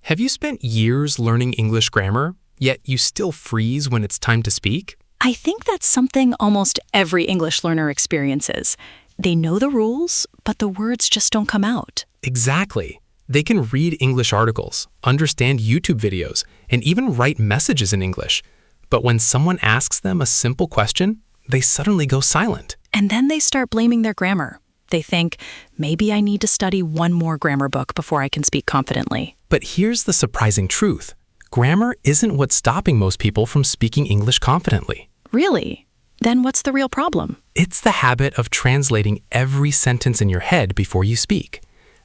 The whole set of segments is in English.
Have you spent years learning English grammar, yet you still freeze when it's time to speak? I think that's something almost every English learner experiences. They know the rules, but the words just don't come out. Exactly. They can read English articles, understand YouTube videos, and even write messages in English. But when someone asks them a simple question, they suddenly go silent. And then they start blaming their grammar. They think, maybe I need to study one more grammar book before I can speak confidently. But here's the surprising truth. Grammar isn't what's stopping most people from speaking English confidently. Really? Then what's the real problem? It's the habit of translating every sentence in your head before you speak.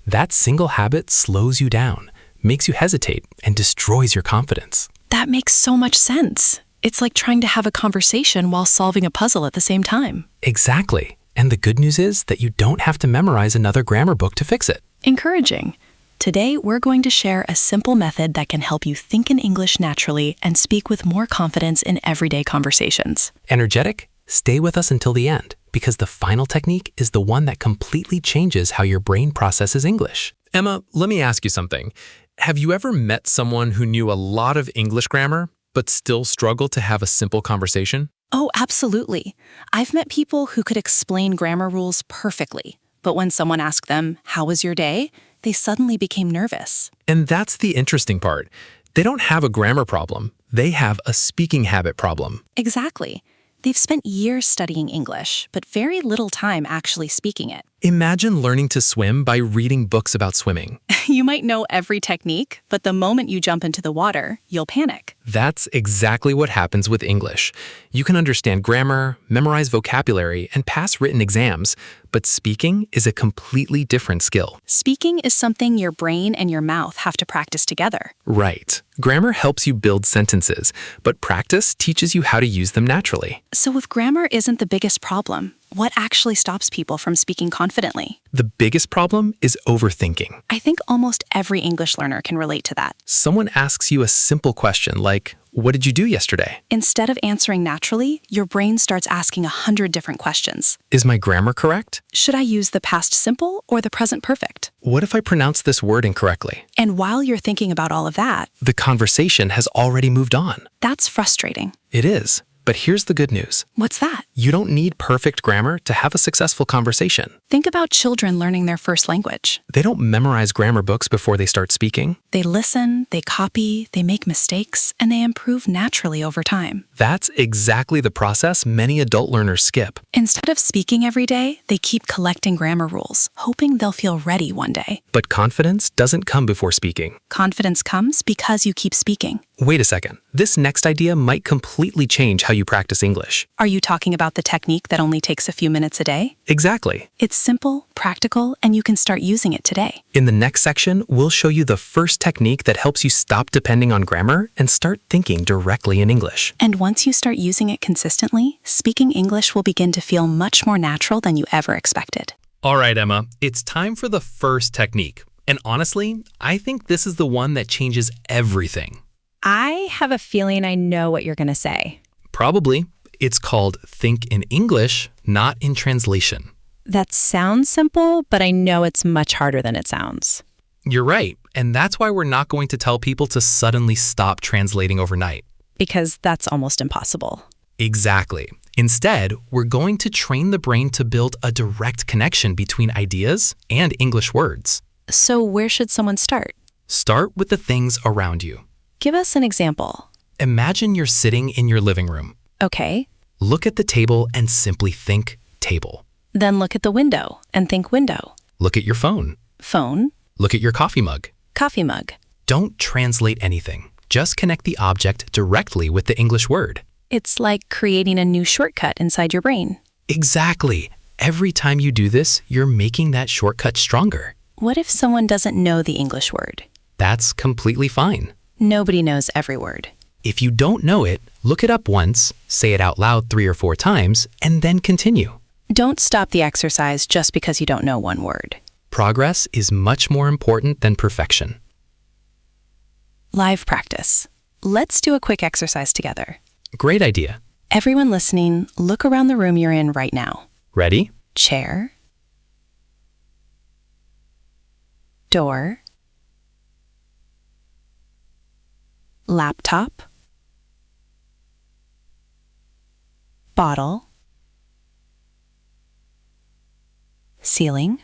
That single habit slows you down, makes you hesitate, and destroys your confidence. That makes so much sense. It's like trying to have a conversation while solving a puzzle at the same time. Exactly. And the good news is that you don't have to memorize another grammar book to fix it. Encouraging. Today, we're going to share a simple method that can help you think in English naturally and speak with more confidence in everyday conversations. Energetic? Stay with us until the end, because the final technique is the one that completely changes how your brain processes English. Emma, let me ask you something. Have you ever met someone who knew a lot of English grammar, but still struggled to have a simple conversation? Oh, absolutely. I've met people who could explain grammar rules perfectly, but when someone asked them, "How was your day?" they suddenly became nervous. And that's the interesting part. They don't have a grammar problem. They have a speaking habit problem. Exactly. They've spent years studying English, but very little time actually speaking it. Imagine learning to swim by reading books about swimming. You might know every technique, but the moment you jump into the water, you'll panic. That's exactly what happens with English. You can understand grammar, memorize vocabulary, and pass written exams, but speaking is a completely different skill. Speaking is something your brain and your mouth have to practice together. Right. Grammar helps you build sentences, but practice teaches you how to use them naturally. So if grammar isn't the biggest problem, what actually stops people from speaking confidently? The biggest problem is overthinking. I think almost every English learner can relate to that. Someone asks you a simple question like, "What did you do yesterday?" Instead of answering naturally, your brain starts asking 100 different questions. Is my grammar correct? Should I use the past simple or the present perfect? What if I pronounce this word incorrectly? And while you're thinking about all of that, The conversation has already moved on. that's frustrating. It is. But here's the good news. What's that? You don't need perfect grammar to have a successful conversation. Think about children learning their first language. They don't memorize grammar books before they start speaking. They listen, they copy, they make mistakes, and they improve naturally over time. That's exactly the process many adult learners skip. Instead of speaking every day, they keep collecting grammar rules, hoping they'll feel ready one day. But confidence doesn't come before speaking. Confidence comes because you keep speaking. Wait a second. This next idea might completely change how you practice English. Are you talking about the technique that only takes a few minutes a day? Exactly. It's simple, practical, and you can start using it today. In the next section, we'll show you the first technique that helps you stop depending on grammar and start thinking directly in English. And once you start using it consistently, speaking English will begin to feel much more natural than you ever expected. All right, Emma, it's time for the first technique. And honestly, I think this is the one that changes everything. I have a feeling I know what you're going to say. Probably. It's called Think in English, Not in Translation. That sounds simple, but I know it's much harder than it sounds. You're right, and that's why we're not going to tell people to suddenly stop translating overnight. Because that's almost impossible. Exactly. Instead, we're going to train the brain to build a direct connection between ideas and English words. So where should someone start? Start with the things around you. Give us an example. Imagine you're sitting in your living room. Okay. Look at the table and simply think table. Then look at the window and think window. Look at your phone. Phone. Look at your coffee mug. Coffee mug. Don't translate anything. Just connect the object directly with the English word. It's like creating a new shortcut inside your brain. Exactly. Every time you do this, you're making that shortcut stronger. What if someone doesn't know the English word? That's completely fine. Nobody knows every word. If you don't know it, look it up once, say it out loud 3 or 4 times, and then continue. Don't stop the exercise just because you don't know one word. Progress is much more important than perfection. Live practice. Let's do a quick exercise together. Great idea. Everyone listening, look around the room you're in right now. Ready? Chair. Door. laptop, bottle, ceiling.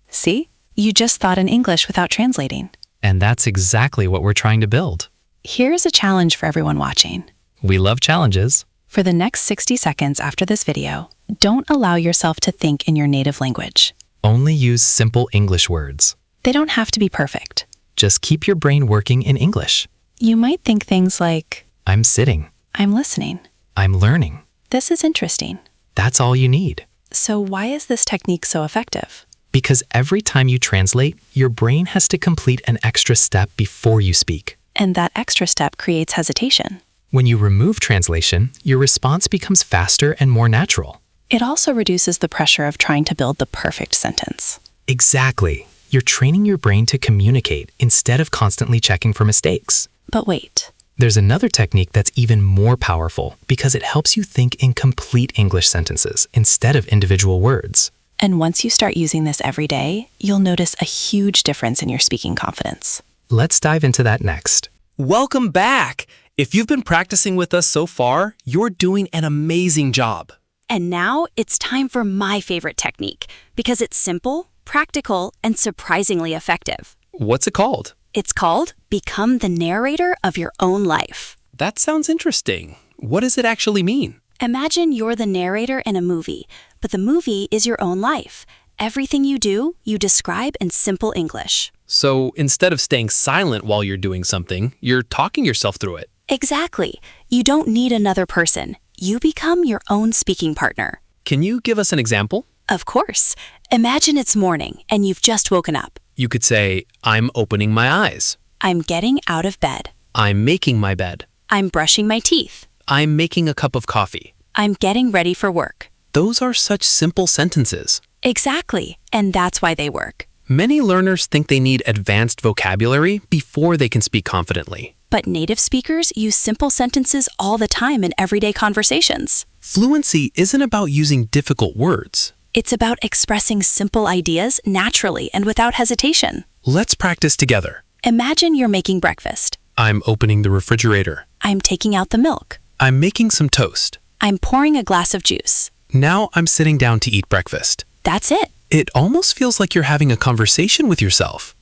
See? You just thought in English without translating. And that's exactly what we're trying to build. Here's a challenge for everyone watching. We love challenges. For the next 60 seconds after this video, don't allow yourself to think in your native language. Only use simple English words. They don't have to be perfect. Just keep your brain working in English. You might think things like, I'm sitting. I'm listening. I'm learning. This is interesting. That's all you need. So why is this technique so effective? Because every time you translate, your brain has to complete an extra step before you speak. And that extra step creates hesitation. When you remove translation, your response becomes faster and more natural. It also reduces the pressure of trying to build the perfect sentence. Exactly. You're training your brain to communicate instead of constantly checking for mistakes. But wait. There's another technique that's even more powerful because it helps you think in complete English sentences instead of individual words. And once you start using this every day, you'll notice a huge difference in your speaking confidence. Let's dive into that next. Welcome back! If you've been practicing with us so far, you're doing an amazing job. And now it's time for my favorite technique because it's simple, practical, and surprisingly effective. What's it called? It's called Become the Narrator of Your Own Life. That sounds interesting. What does it actually mean? Imagine you're the narrator in a movie, but the movie is your own life. Everything you do, you describe in simple English. So instead of staying silent while you're doing something, you're talking yourself through it. Exactly. You don't need another person. You become your own speaking partner. Can you give us an example? Of course. Imagine it's morning and you've just woken up. You could say, I'm opening my eyes. I'm getting out of bed. I'm making my bed. I'm brushing my teeth. I'm making a cup of coffee. I'm getting ready for work. Those are such simple sentences. Exactly, and that's why they work. Many learners think they need advanced vocabulary before they can speak confidently. But native speakers use simple sentences all the time in everyday conversations. Fluency isn't about using difficult words. It's about expressing simple ideas naturally and without hesitation. Let's practice together. Imagine you're making breakfast. I'm opening the refrigerator. I'm taking out the milk. I'm making some toast. I'm pouring a glass of juice. Now I'm sitting down to eat breakfast. That's it. It almost feels like you're having a conversation with yourself.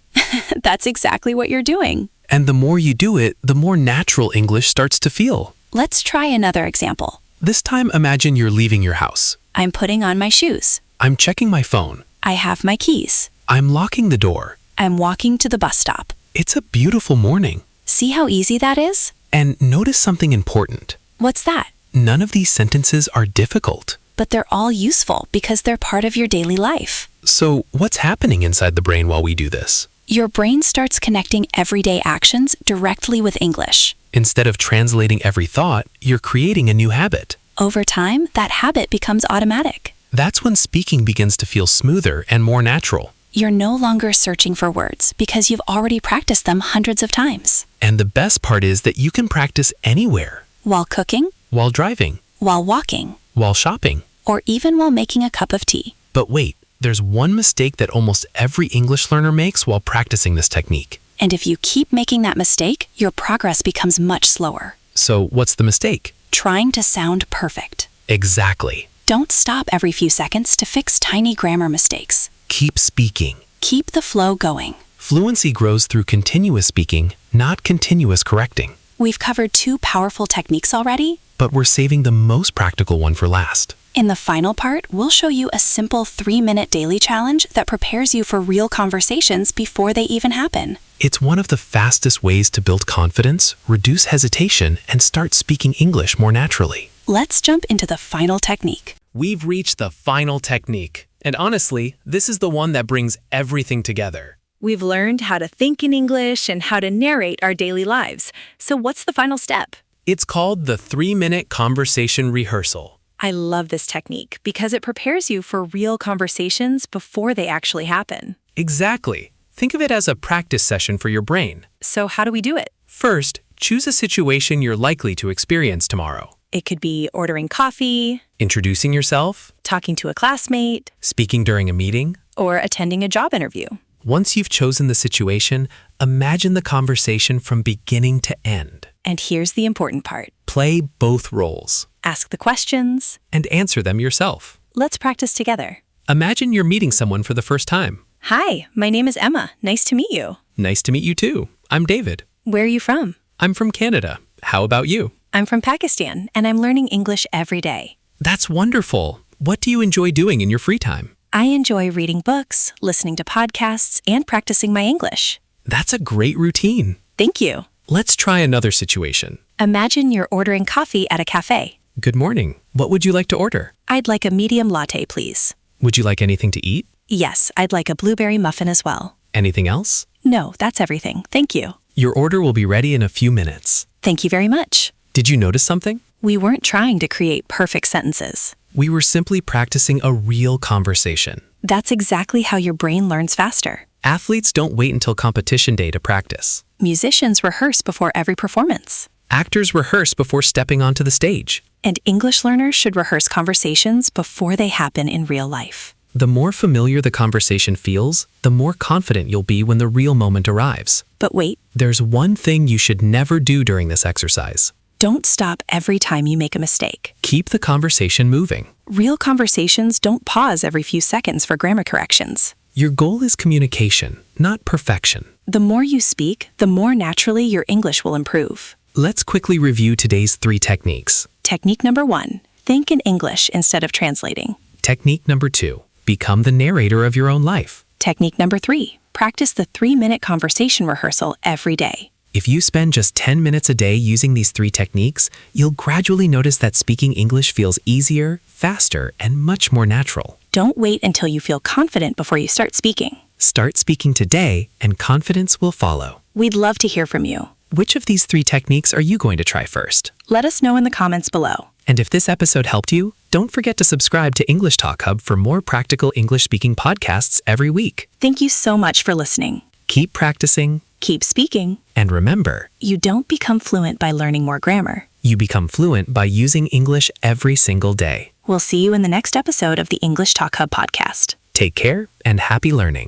That's exactly what you're doing. And the more you do it, the more natural English starts to feel. Let's try another example. This time, imagine you're leaving your house. I'm putting on my shoes. I'm checking my phone. I have my keys. I'm locking the door. I'm walking to the bus stop. It's a beautiful morning. See how easy that is? And notice something important. What's that? None of these sentences are difficult. But they're all useful because they're part of your daily life. So what's happening inside the brain while we do this? Your brain starts connecting everyday actions directly with English. Instead of translating every thought, you're creating a new habit. Over time, that habit becomes automatic. That's when speaking begins to feel smoother and more natural. You're no longer searching for words because you've already practiced them hundreds of times. And the best part is that you can practice anywhere. While cooking, While driving, while walking, while shopping. or even while making a cup of tea. But wait, there's one mistake that almost every English learner makes while practicing this technique. And if you keep making that mistake, your progress becomes much slower. So what's the mistake? Trying to sound perfect. Exactly. Don't stop every few seconds to fix tiny grammar mistakes. Keep speaking. Keep the flow going. Fluency grows through continuous speaking, not continuous correcting. We've covered 2 powerful techniques already. But we're saving the most practical one for last. In the final part, we'll show you a simple 3-minute daily challenge that prepares you for real conversations before they even happen. It's one of the fastest ways to build confidence, reduce hesitation, and start speaking English more naturally. Let's jump into the final technique. We've reached the final technique. And honestly, this is the one that brings everything together. We've learned how to think in English and how to narrate our daily lives. So what's the final step? It's called the 3-minute conversation rehearsal. I love this technique because it prepares you for real conversations before they actually happen. Exactly. Think of it as a practice session for your brain. So how do we do it? First, choose a situation you're likely to experience tomorrow. It could be ordering coffee, Introducing yourself, talking to a classmate, speaking during a meeting. or attending a job interview. Once you've chosen the situation, imagine the conversation from beginning to end. And here's the important part. Play both roles Ask the questions. and answer them yourself. Let's practice together. Imagine you're meeting someone for the first time. Hi, my name is Emma. Nice to meet you. Nice to meet you too. I'm David. Where are you from? I'm from Canada. How about you? I'm from Pakistan, and I'm learning English every day. That's wonderful. What do you enjoy doing in your free time? I enjoy reading books, listening to podcasts, and practicing my English. That's a great routine. Thank you. Let's try another situation. Imagine you're ordering coffee at a cafe. Good morning. What would you like to order? I'd like a medium latte, please. Would you like anything to eat? Yes, I'd like a blueberry muffin as well. Anything else? No, that's everything. Thank you. Your order will be ready in a few minutes. Thank you very much. Did you notice something? We weren't trying to create perfect sentences. We were simply practicing a real conversation. That's exactly how your brain learns faster. Athletes don't wait until competition day to practice. Musicians rehearse before every performance. Actors rehearse before stepping onto the stage. And English learners should rehearse conversations before they happen in real life. The more familiar the conversation feels, the more confident you'll be when the real moment arrives. But wait, There's one thing you should never do during this exercise. don't stop every time you make a mistake. Keep the conversation moving. Real conversations don't pause every few seconds for grammar corrections. Your goal is communication, not perfection. The more you speak, the more naturally your English will improve. Let's quickly review today's 3 techniques. Technique number 1, think in English instead of translating. Technique number 2, become the narrator of your own life. Technique number 3, practice the 3-minute conversation rehearsal every day. If you spend just 10 minutes a day using these 3 techniques, you'll gradually notice that speaking English feels easier, faster, and much more natural. Don't wait until you feel confident before you start speaking. Start speaking today, and confidence will follow. We'd love to hear from you. Which of these 3 techniques are you going to try first? Let us know in the comments below. And if this episode helped you, don't forget to subscribe to English Talk Hub for more practical English speaking podcasts every week. Thank you so much for listening. Keep practicing, Keep speaking. and remember, You don't become fluent by learning more grammar. you become fluent by using English every single day. We'll see you in the next episode of the English Talk Hub podcast. Take care and happy learning.